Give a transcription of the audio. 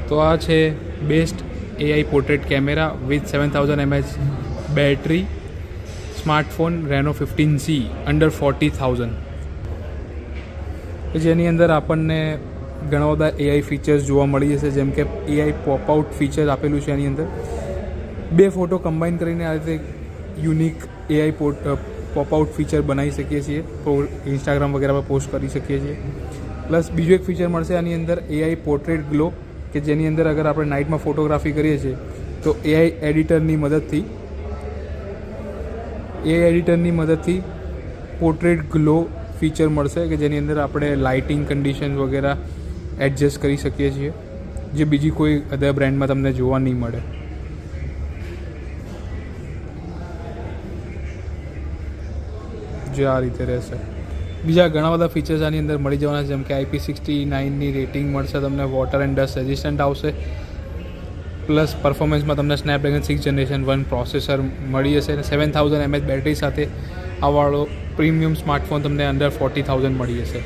તો આ છે best AI portrait camera with 7000 mAh battery, smartphone Reno 15C under 40,000, જેની અંદર આપણને ઘણા બધા AI ફીચર્સ જોવા મળી જશે, જેમ કે AI પોપઆઉટ ફીચર આપેલું છે. એની અંદર 2 ફોટો કમ્બાઈન કરીને આ રીતે યુનિક AI પોપઆઉટ ફીચર બનાવી શકીએ છીએ, ઇન્સ્ટાગ્રામ વગેરે પર પોસ્ટ કરી શકીએ છીએ. પ્લસ બીજું એક ફીચર મળશે આની અંદર AI પોર્ટ્રેટ ગ્લો, કે જેની અંદર અગર આપણે નાઇટમાં ફોટોગ્રાફી કરીએ છીએ તો AI એડિટરની મદદથી પોર્ટ્રેટ ગ્લો ફીચર મળશે, કે જેની અંદર આપણે લાઇટિંગ કન્ડિશન વગેરે એડજસ્ટ કરી શકીએ છીએ, જે બીજી કોઈ અધર બ્રાન્ડમાં તમને જોવા નહીં મળે. જે આ રીતે રહેશે. બીજા ઘણા બધા ફીચર્સ આની અંદર મળી જવાના છે, જેમ કે IP69ની રેટિંગ મળશે તમને, વોટર એન્ડ ડસ્ટ રેઝિસ્ટન્ટ આવશે, પ્લસ પરફોર્મન્સમાં તમને સ્નેપડ્રેગન 6 જનરેશન 1 પ્રોસેસર મળી જશે, અને 7000 mAh બેટરી સાથે આવાળો પ્રીમિયમ સ્માર્ટફોન તમને અંડર 40,000 મળી જશે.